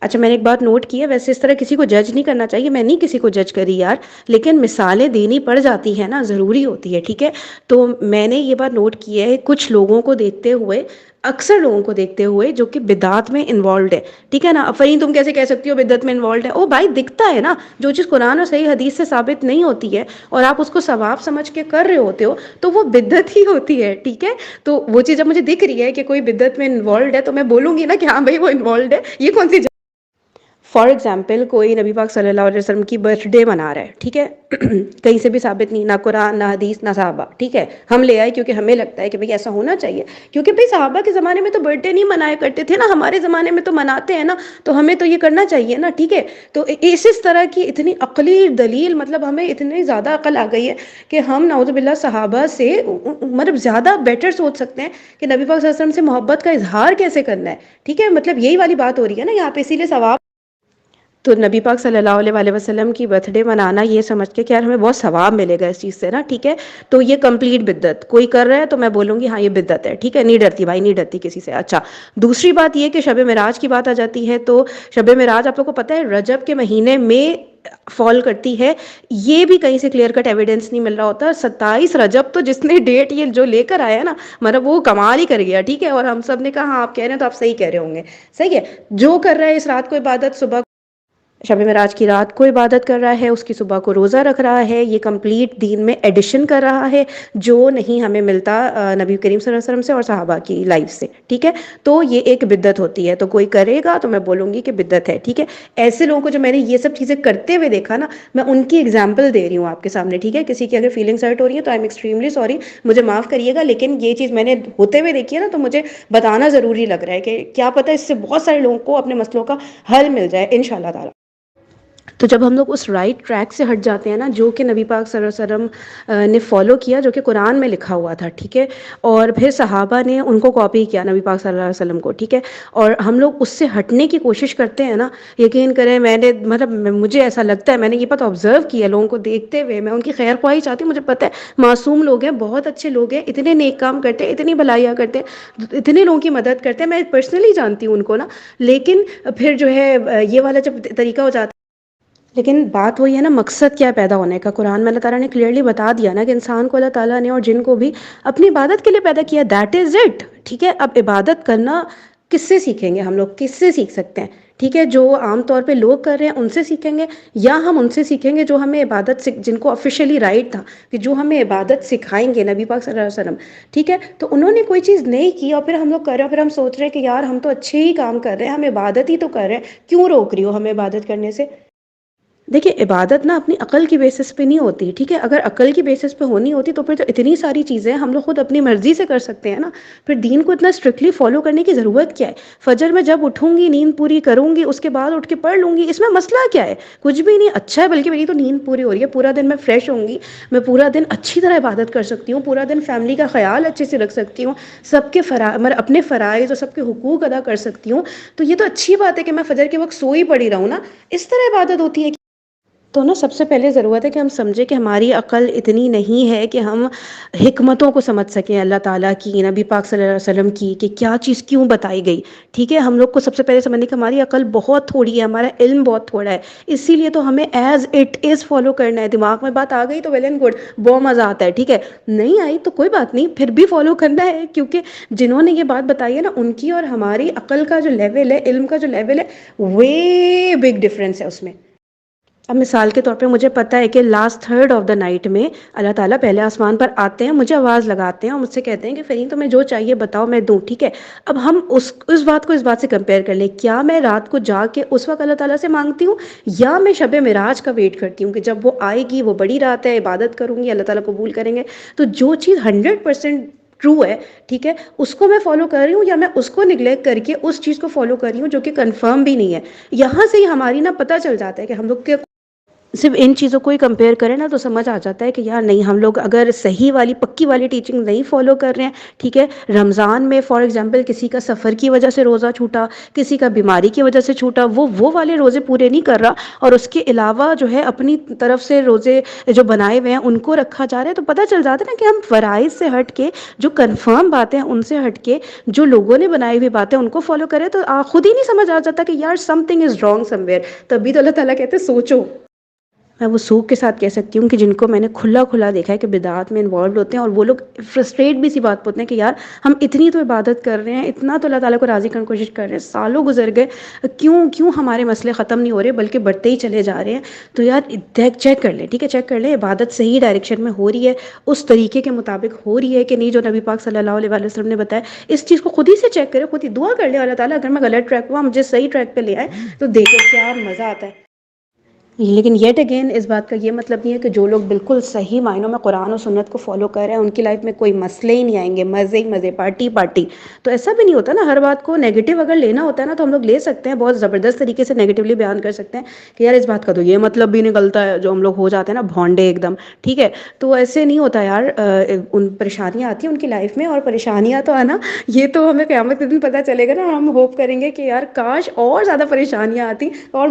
اچھا میں نے ایک بات نوٹ کی ہے، ویسے اس طرح کسی کو جج نہیں کرنا چاہیے، میں نہیں کسی کو جج کری یار، لیکن مثالیں دینی پڑ جاتی ہیں نا، ضروری ہوتی ہے، ٹھیک ہے؟ تو میں نے یہ بات نوٹ کی ہے کچھ لوگوں کو دیکھتے ہوئے، اکثر لوگوں کو دیکھتے ہوئے جو کہ بدعات میں انوالوڈ ہے، ٹھیک ہے نا؟ اب فرین تم کیسے کہہ سکتی ہو بدعت میں انوالوڈ ہے؟ او بھائی دکھتا ہے نا، جو چیز قرآن اور صحیح حدیث سے ثابت نہیں ہوتی ہے اور آپ اس کو ثواب سمجھ کے کر رہے ہوتے ہو تو وہ بدعت ہی ہوتی ہے، ٹھیک ہے؟ تو وہ چیز جب مجھے دکھ رہی ہے کہ کوئی بدعت میں انوالوڈ ہے تو میں بولوں گی نا کہ ہاں بھائی وہ انوالوڈ ہے، یہ کون سی فار ایگزامپل کوئی نبی پاک صلی اللہ علیہ وسلم کی برتھ ڈے منا رہا ہے، ٹھیک ہے؟ کہیں سے بھی ثابت نہیں، نہ قرآن نہ حدیث نہ صحابہ، ٹھیک ہے؟ ہم لے آئے کیونکہ ہمیں لگتا ہے کہ بھئی ایسا ہونا چاہیے، کیونکہ بھئی صحابہ کے زمانے میں تو برتھ ڈے نہیں منایا کرتے تھے نا، ہمارے زمانے میں تو مناتے ہیں نا، تو ہمیں تو یہ کرنا چاہیے نا، ٹھیک ہے؟ تو اس طرح کی اتنی عقلی دلیل، مطلب ہمیں اتنی زیادہ عقل آ گئی ہے کہ ہم نعوذ باللہ صحابہ سے مطلب زیادہ بیٹر سوچ سکتے ہیں کہ نبی پاک صلی اللہ علیہ وسلم سے محبت کا اظہار کیسے کرنا ہے، ٹھیک ہے؟ مطلب یہی والی بات ہو رہی ہے نا یہاں پہ، اسی لیے ثواب تو نبی پاک صلی اللہ علیہ وآلہ وسلم کی برتھ ڈے منانا یہ سمجھ کے کہ یار ہمیں بہت ثواب ملے گا اس چیز سے نا، ٹھیک ہے؟ تو یہ کمپلیٹ بدعت، کوئی کر رہا ہے تو میں بولوں گی ہاں یہ بدعت ہے، ٹھیک ہے؟ نہیں ڈرتی بھائی، نہیں ڈرتی کسی سے۔ اچھا دوسری بات یہ کہ شب معراج کی بات آ جاتی ہے، تو شب معراج آپ لوگوں کو پتہ ہے رجب کے مہینے میں فال کرتی ہے، یہ بھی کہیں سے کلیئر کٹ ایویڈنس نہیں مل رہا ہوتا۔ 27 رجب تو جس نے ڈیٹ یہ جو لے کر آیا نا، مطلب وہ کمال ہی کر گیا، ٹھیک ہے؟ اور ہم سب نے کہا ہاں آپ کہہ رہے ہیں تو آپ صحیح کہہ رہے ہوں گے، صحیح ہے؟ جو کر رہا ہے اس رات کو عبادت، صبح شب معراج کی رات کو عبادت کر رہا ہے، اس کی صبح کو روزہ رکھ رہا ہے، یہ کمپلیٹ دین میں ایڈیشن کر رہا ہے جو نہیں ہمیں ملتا نبی کریم صلی اللہ علیہ وسلم سے اور صحابہ کی لائف سے، ٹھیک ہے؟ تو یہ ایک بدعت ہوتی ہے، تو کوئی کرے گا تو میں بولوں گی کہ بدعت ہے، ٹھیک ہے؟ ایسے لوگوں کو جو میں نے یہ سب چیزیں کرتے ہوئے دیکھا نا، میں ان کی ایگزامپل دے رہی ہوں آپ کے سامنے، ٹھیک ہے؟ کسی کی اگر فیلنگس ہرٹ ہو رہی ہیں تو آئی ایم ایکسٹریملی سوری، مجھے معاف کریے گا، لیکن یہ چیز میں نے ہوتے ہوئے دیکھی ہے نا، تو مجھے بتانا ضروری لگ رہا ہے کہ کیا پتہ اس سے بہت سارے لوگوں کو اپنے مسئلوں کا حل مل جائے انشاءاللہ تعالی۔ تو جب ہم لوگ اس رائٹ ٹریک سے ہٹ جاتے ہیں نا، جو کہ نبی پاک صلی اللہ علیہ وسلم نے فالو کیا، جو کہ قرآن میں لکھا ہوا تھا، ٹھیک ہے؟ اور پھر صحابہ نے ان کو کاپی کیا نبی پاک صلی اللہ علیہ وسلم کو، ٹھیک ہے؟ اور ہم لوگ اس سے ہٹنے کی کوشش کرتے ہیں نا، یقین کریں میں نے مطلب مجھے ایسا لگتا ہے، میں نے یہ پتہ آبزرو کیا لوگوں کو دیکھتے ہوئے، میں ان کی خیر خواہی چاہتی ہوں، مجھے پتہ ہے معصوم لوگ ہیں، بہت اچھے لوگ ہیں، اتنے نیک کام کرتے ہیں، اتنی بھلائیاں کرتے ہیں، اتنے لوگوں کی مدد کرتے ہیں، میں پرسنلی جانتی ہوں ان کو نا، لیکن پھر جو ہے یہ والا جب طریقہ ہو جاتا ہے، لیکن بات وہی ہے نا، مقصد کیا پیدا ہونے کا؟ قرآن میں اللہ تعالیٰ نے کلیئرلی بتا دیا نا کہ انسان کو اللہ تعالیٰ نے اور جن کو بھی اپنی عبادت کے لیے پیدا کیا، دیٹ از اٹ، ٹھیک ہے؟ اب عبادت کرنا کس سے سیکھیں گے ہم لوگ؟ کس سے سیکھ سکتے ہیں؟ ٹھیک ہے، جو عام طور پہ لوگ کر رہے ہیں ان سے سیکھیں گے، یا ہم ان سے سیکھیں گے جو ہمیں عبادت جن کو آفیشیلی رائٹ تھا کہ جو ہمیں عبادت سکھائیں گے نبی پاک صلی اللہ علیہ وسلم، ٹھیک ہے؟ تو انہوں نے کوئی چیز نہیں کی اور پھر ہم لوگ کر رہے ہیں، پھر ہم سوچ رہے ہیں کہ یار ہم تو اچھے ہی کام کر رہے ہیں، ہم عبادت ہی تو کر رہے ہیں، کیوں روک رہی ہو ہمیں عبادت کرنے سے؟ دیکھیں عبادت نا اپنی عقل کی بیسس پہ نہیں ہوتی، ٹھیک ہے؟ اگر عقل کی بیسس پہ ہونی ہوتی تو پھر تو اتنی ساری چیزیں ہم لوگ خود اپنی مرضی سے کر سکتے ہیں نا، پھر دین کو اتنا اسٹرکٹلی فالو کرنے کی ضرورت کیا ہے؟ فجر میں جب اٹھوں گی نیند پوری کروں گی، اس کے بعد اٹھ کے پڑھ لوں گی، اس میں مسئلہ کیا ہے؟ کچھ بھی نہیں، اچھا ہے، بلکہ میری تو نیند پوری ہو رہی ہے، پورا دن میں فریش ہوں گی، میں پورا دن اچھی طرح عبادت کر سکتی ہوں، پورا دن فیملی کا خیال اچھے سے رکھ سکتی ہوں، سب کے مطلب اپنے فرائض اور سب کے حقوق ادا کر سکتی ہوں، تو یہ تو اچھی بات ہے کہ میں فجر کے وقت سوئی پڑی رہوں نا، اس طرح عبادت ہوتی ہے۔ تو نا سب سے پہلے ضرورت ہے کہ ہم سمجھیں کہ ہماری عقل اتنی نہیں ہے کہ ہم حکمتوں کو سمجھ سکیں اللہ تعالیٰ کی، نبی پاک صلی اللہ علیہ وسلم کی، کہ کیا چیز کیوں بتائی گئی، ٹھیک ہے؟ ہم لوگ کو سب سے پہلے سمجھنے کہ ہماری عقل بہت تھوڑی ہے، ہمارا علم بہت تھوڑا ہے، اسی لیے تو ہمیں ایز اٹ از فالو کرنا ہے، دماغ میں بات آ گئی تو ویل اینڈ گڈ، بہت مزہ آتا ہے، ٹھیک ہے؟ نہیں آئی تو کوئی بات نہیں، پھر بھی فالو کرنا ہے، کیونکہ جنہوں نے یہ بات بتائی ہے نا، ان کی اور ہماری عقل کا جو لیول ہے، علم کا جو لیول ہے، وے بگ ڈفرینس ہے اس میں۔ اب مثال کے طور پہ مجھے پتا ہے کہ last third of the night میں اللہ تعالیٰ پہلے آسمان پر آتے ہیں، مجھے آواز لگاتے ہیں اور مجھ سے کہتے ہیں کہ فرین تمہیں جو چاہیے بتاؤ میں دوں، ٹھیک ہے؟ اب ہم اس بات کو اس بات سے کمپیئر کر لیں، کیا میں رات کو جا کے اس وقت اللہ تعالیٰ سے مانگتی ہوں، یا میں شب معراج کا ویٹ کرتی ہوں کہ جب وہ آئے گی، وہ بڑی رات ہے، عبادت کروں گی، اللہ تعالیٰ قبول کریں گے؟ تو جو چیز 100% ٹرو ہے، ٹھیک ہے، اس کو میں فالو کر رہی ہوں، یا میں اس کو نگلیکٹ کر کے اس چیز کو فالو کر رہی ہوں جو کہ کنفرم بھی نہیں ہے؟ یہاں سے ہی ہماری نا پتہ چل جاتا ہے کہ ہم لوگ کے صرف ان چیزوں کو ہی کمپیئر کریں نا تو سمجھ آ جاتا ہے کہ یار نہیں، ہم لوگ اگر صحیح والی پکی والی ٹیچنگ نہیں فالو کر رہے ہیں، ٹھیک ہے، رمضان میں فار ایگزامپل کسی کا سفر کی وجہ سے روزہ چھوٹا، کسی کا بیماری کی وجہ سے چھوٹا، وہ والے روزے پورے نہیں کر رہا، اور اس کے علاوہ جو ہے اپنی طرف سے روزے جو بنائے ہوئے ہیں ان کو رکھا جا رہا ہے، تو پتہ چل جاتا ہے نا کہ ہم فرائض سے ہٹ کے، جو کنفرم باتیں ان سے ہٹ کے، جو لوگوں نے بنائی ہوئی باتیں ان کو فالو کریں، تو خود ہی نہیں سمجھ آ جاتا کہ یار some thing is wrong some where. تبھی تو اللہ تعالیٰ کہتے ہیں سوچو. میں وہ سوگ کے ساتھ کہہ سکتی ہوں کہ جن کو میں نے کھلا کھلا دیکھا ہے کہ بدعات میں انوالوڈ ہوتے ہیں، اور وہ لوگ فرسٹریٹ بھی سی بات پہ ہوتے ہیں کہ یار ہم اتنی تو عبادت کر رہے ہیں، اتنا تو اللہ تعالیٰ کو راضی کرنے کی کوشش کر رہے ہیں، سالوں گزر گئے، کیوں ہمارے مسئلے ختم نہیں ہو رہے بلکہ بڑھتے ہی چلے جا رہے ہیں. تو یار چیک کر لیں، ٹھیک ہے، چیک کر لیں عبادت صحیح ڈائریکشن میں ہو رہی ہے، اس طریقے کے مطابق ہو رہی ہے کہ نہیں جو نبی پاک صلی اللہ علیہ وآلہ وسلم نے بتایا. اس چیز کو خود ہی سے چیک کریں، خود ہی دعا کر لیں اللہ تعالیٰ اگر میں غلط ٹریک ہوا مجھے صحیح ٹریک پہ لے آئے. تو دیکھو کیا مزہ آتا ہے. لیکن یٹ اگین اس بات کا یہ مطلب نہیں ہے کہ جو لوگ بالکل صحیح معنوں میں قرآن و سنت کو فالو کر رہے ہیں ان کی لائف میں کوئی مسئلے ہی نہیں آئیں گے، مزے ہی مزے، پارٹی پارٹی. تو ایسا بھی نہیں ہوتا نا، ہر بات کو نیگیٹو اگر لینا ہوتا ہے نا تو ہم لوگ لے سکتے ہیں، بہت زبردست طریقے سے نیگیٹولی بیان کر سکتے ہیں کہ یار اس بات کا تو یہ مطلب بھی نکلتا ہے، جو ہم لوگ ہو جاتے ہیں نا بھونڈے ایک دم. ٹھیک ہے، تو ایسے نہیں ہوتا یار. ان پریشانیاں آتی ہیں ان کی لائف میں، اور پریشانیاں تو آنا یہ تو ہمیں قیامت کے دن پتہ چلے گا نا. ہم ہوپ کریں گے کہ یار کاش اور زیادہ پریشانیاں آتی اور